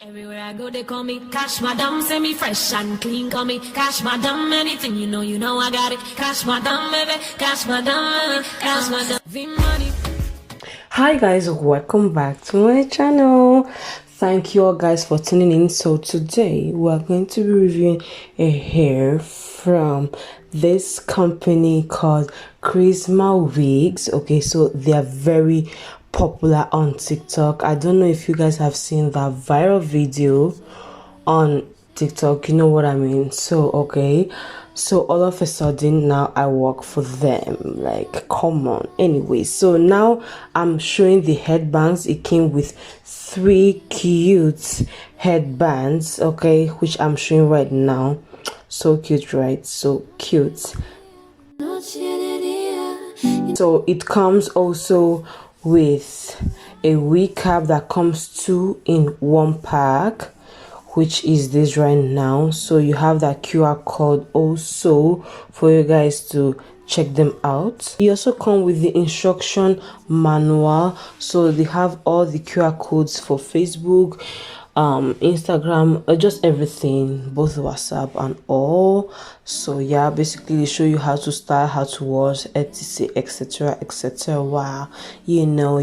Everywhere I go, they call me Cash Madam, say me fresh and clean, call me Cash Madam, anything you know I got it. Cash Madam, baby, Cash Madam, Cash Madam, V-Money. Hi guys, welcome back to my channel. Thank you all guys for tuning in. So today we are going to be reviewing a hair from this company called kryssma Wigs. Okay, so they are very popular on TikTok. I don't know if you guys have seen that viral video on TikTok, you know what I mean. So okay, so all of a sudden now I work for them, like come on. Anyway, so now I'm showing the headbands. It came with 3 cute headbands, okay, which I'm showing right now. So cute, right? So cute. So it comes also with a wig cap that comes 2 in 1 pack, which is this right now. So you have that QR code also for you guys to check them out. You also come with the instruction manual, so they have all the QR codes for Facebook, Instagram, just everything, both WhatsApp and all. So yeah, basically they show you how to style, how to wash, etc, etc, etc. Wow, you know.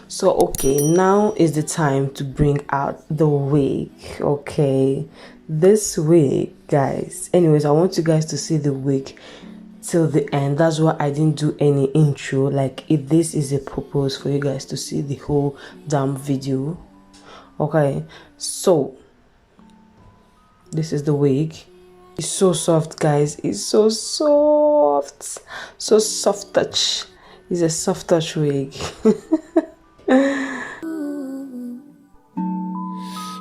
So okay, now is the time to bring out the wig. Okay, this wig, guys, anyways, I want you guys to see the wig till the end. That's why I didn't do any intro. Like, if this is a purpose for you guys to see the whole damn video. Okay, so this is the wig. It's so soft, guys. It's so soft, so soft touch. It's a soft touch wig.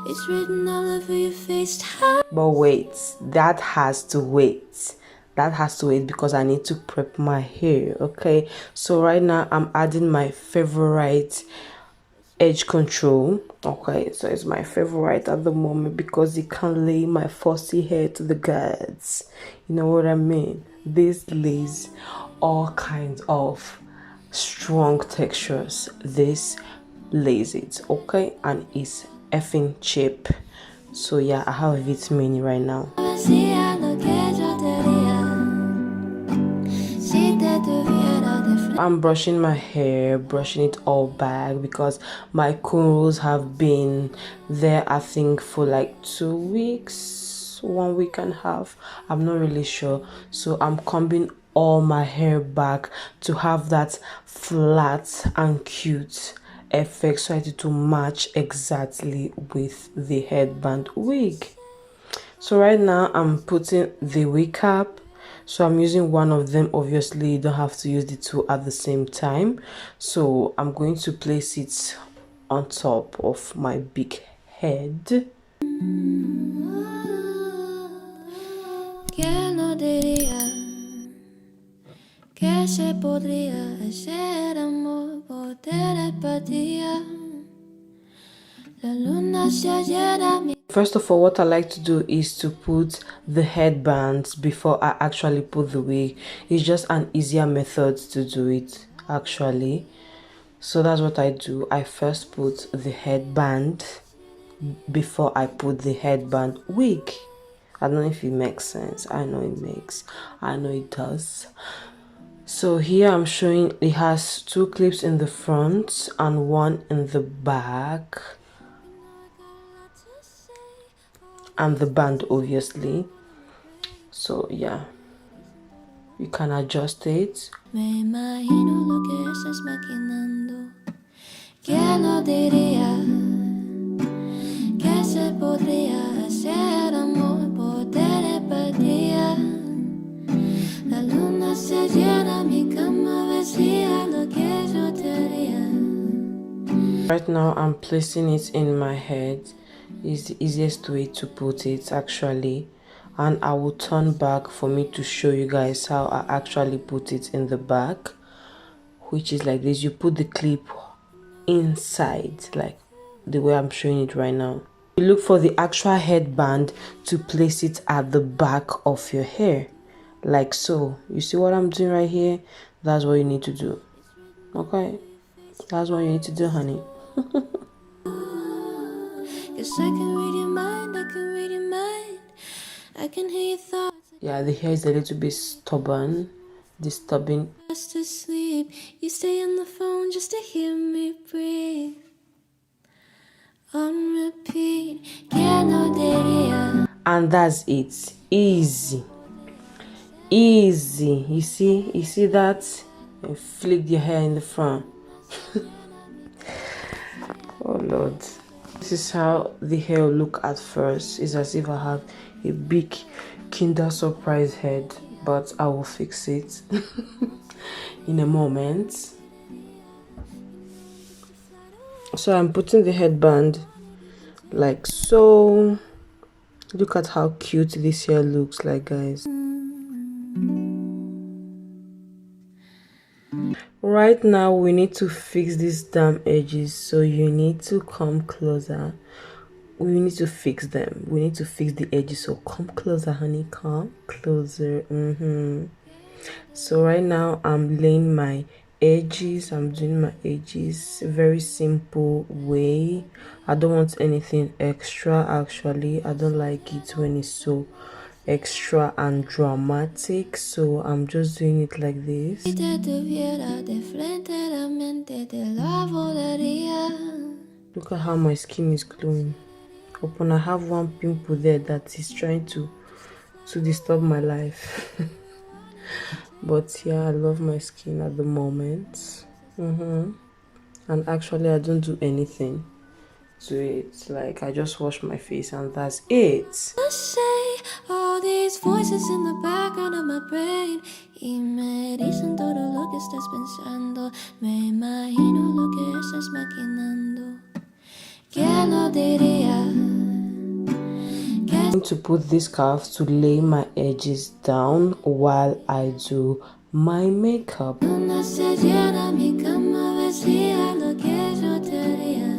It's written all over your face. But wait, that has to wait. That has to wait because I need to prep my hair. Okay, so right now I'm adding my favorite edge control. Okay, so it's my favorite at the moment because it can lay my fussy hair to the gods. You know what I mean? This lays all kinds of strong textures. This lays it, okay, and it's effing cheap. So yeah, I have a bit mini right now. I'm brushing my hair, brushing it all back because my cornrows have been there, I think, for like 2 weeks, 1 week and a half, I'm not really sure. So I'm combing all my hair back to have that flat and cute effect, so I need to match exactly with the headband wig. So right now I'm putting the wig cap. So I'm using one of them. Obviously you don't have to use the 2 at the same time. So I'm going to place it on top of my big head. First of all, what I like to do is to put the headbands before I actually put the wig. It's just an easier method to do it actually. So that's what I do. I first put the headband before I put the headband wig. I don't know if it makes sense. I know it makes. I know it does. So here I'm showing it has 2 clips in the front and 1 in the back. And the band, obviously. So yeah, you can adjust it. Right now I'm placing it in my head. Is the easiest way to put it actually, and I will turn back for me to show you guys how I actually put it in the back, which is like this. You put the clip inside like the way I'm showing it right now. You look for the actual headband to place it at the back of your hair like so. You see what I'm doing right here? That's what you need to do. Okay, that's what you need to do, honey. 'cause I can read your mind, I can read your mind. I can hear your thoughts. Yeah, the hair is a little bit stubborn, disturbing. Just to sleep, you stay on the phone just to hear me breathe. On repeat, and that's it. Easy, easy. You see that? And flick your hair in the front. Oh Lord, this is how the hair will look at first. It's as if I have a big Kinder Surprise head, but I will fix it in a moment. So I'm putting the headband like so. Look at how cute this hair looks like, guys. Right now we need to fix these damn edges, so you need to come closer. We need to fix them. We need to fix the edges, so come closer, honey. Come closer. So right now I'm laying my edges. I'm doing my edges very simple way. I don't want anything extra. Actually, I don't like it when it's so extra and dramatic, so I'm just doing it like this. Look at how my skin is glowing. Open, I have one pimple there that is trying to disturb my life. But yeah, I love my skin at the moment. And actually I don't do anything to it. Like, I just wash my face and that's it. Say all these voices in the background of my brain y me dicen todo lo que estás pensando. Me imagino lo que estás maquinando. ¿Quién lo diría? I'm going to put this scarf to lay my edges down while I do my makeup. Una se llena mi cama vacía lo que yo te haría.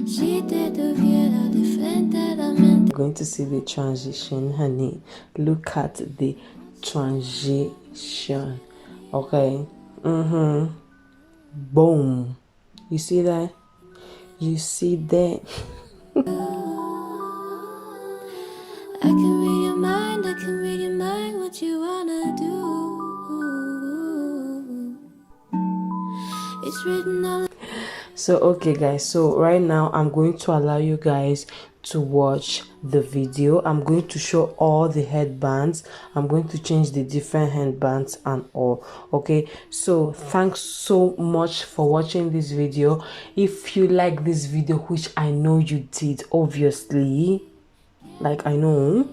Si te tuviera de frente a la mente. You're going to see the transition, honey. Look at the transition. Okay. Boom. You see that? You see that? I can read your mind, I can read your mind, what you wanna do. It's written all. So okay guys, so right now I'm going to allow you guys to watch the video. I'm going to show all the headbands. I'm going to change the different headbands and all. Okay, so thanks so much for watching this video. If you like this video, which I know you did, obviously, like I know,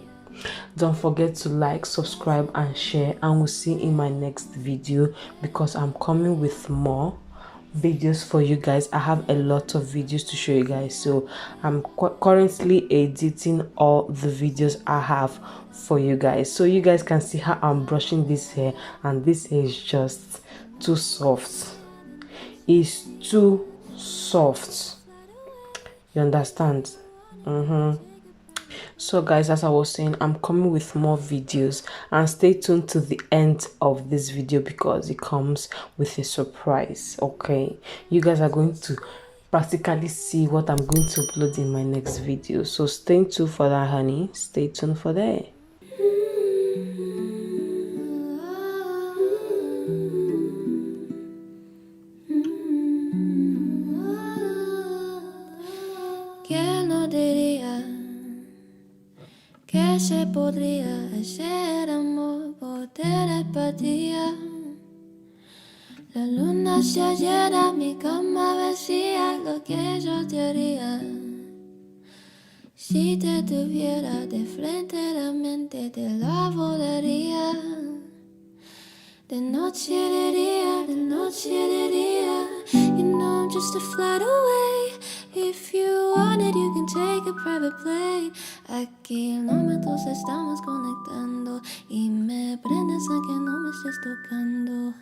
don't forget to like, subscribe and share, and we'll see you in my next video, because I'm coming with more videos for you guys. I have a lot of videos to show you guys, so I'm currently editing all the videos I have for you guys, so you guys can see how I'm brushing this hair, and this hair is just too soft. It's too soft, you understand? So guys, as I was saying, I'm coming with more videos, and stay tuned to the end of this video because it comes with a surprise. Okay, you guys are going to practically see what I'm going to upload in my next video, so stay tuned for that, honey. Stay tuned for that. Que se podría hacer amor por telepatía. La luna se llena, mi cama vacía, lo que yo te haría. Si te tuviera de frente, la mente te la volaría. De noche de día, de noche de día. You know, just to fly away. If you want it, you can take a private plane. A kilómetros estamos conectando y me prendes aunque no me estés tocando.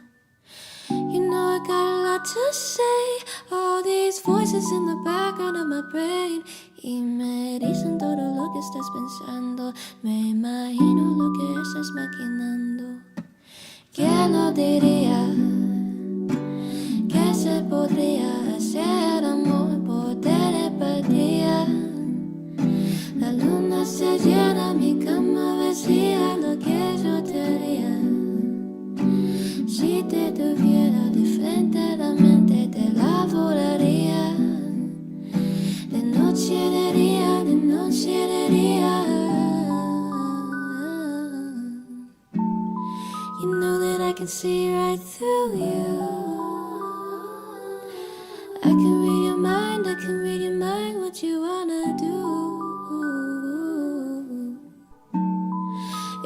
You know I got a lot to say. All these voices in the background of my brain y me dicen todo lo que estás pensando. Me imagino lo que estás maquinando. ¿Quién lo diría? Que se podría hacer amor por telepatía. right through you. I can read your mind, I can read your mind, what you wanna do.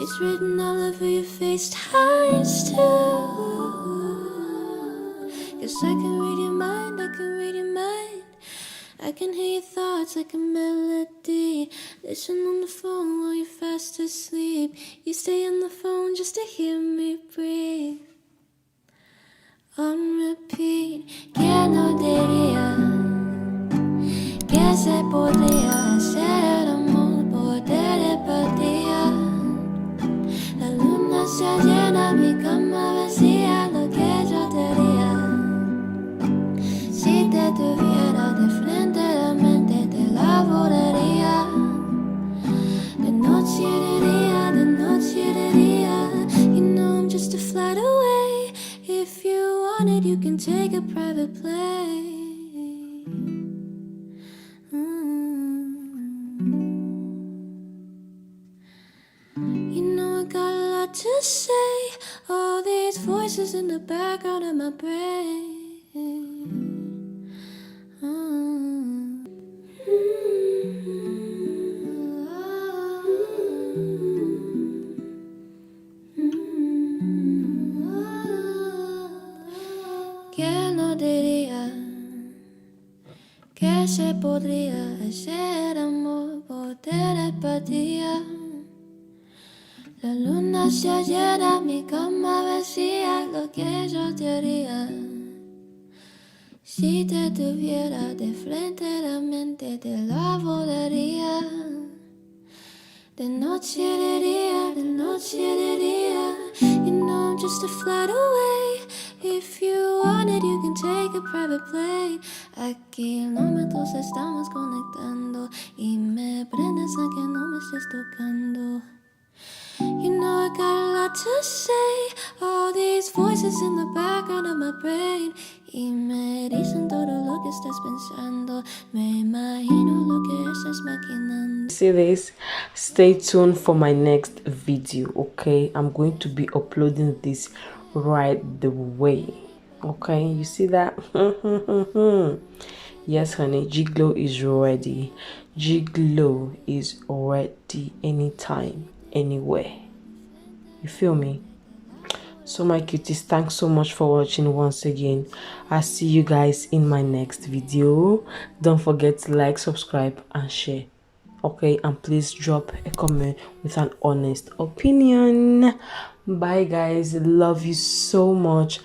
It's written all over your face times two. 'Cause I can read your mind, I can read your mind. I can hear your thoughts like a melody. Listen on the phone while you're fast asleep. You stay on the phone just to hear me breathe. On repeat. Que no diría que se podría hacer amor por telepatía. La luna se llena, mi cama vacía, lo que yo te diría. Si te tuviera de frente, la mente te la volaría. De noche de día, de noche de día. You know I'm just a flight away. If you want it, you can take a private plane. You know I got a lot to say. All these voices in the background of my brain. ¿Quién no diría que se podría hacer amor por telepatía? La luna se llena, mi cama vacía, lo que yo te haría. Si te tuviera de frente, la mente te la volaría. De noche de día, de noche de día. You know I'm just a flight away. If you want it, you can take a private plane. A kilómetros estamos conectando y me prendes aunque no me estés tocando. You know I got a lot to say. All these voices in the background of my brain. Y me dicen todo lo que estás pensando. Me imagino lo que estás maquinando. See this? Stay tuned for my next video, okay? I'm going to be uploading this right the way, okay? You see that? Yes, honey, Geeglow is ready. Geeglow is ready anytime, anywhere. You feel me? So my cuties, thanks so much for watching once again. I'll see you guys in my next video. Don't forget to like, subscribe and share, okay? And please drop a comment with an honest opinion. Bye guys, love you so much.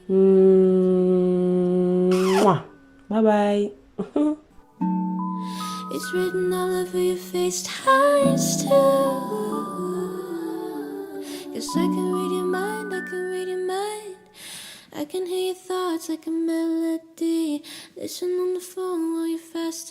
Mwah. Bye bye. It's written all over your face times two. 'Cause I can read your mind, I can read your mind. I can hear your thoughts like a melody. Listen on the phone while you're fast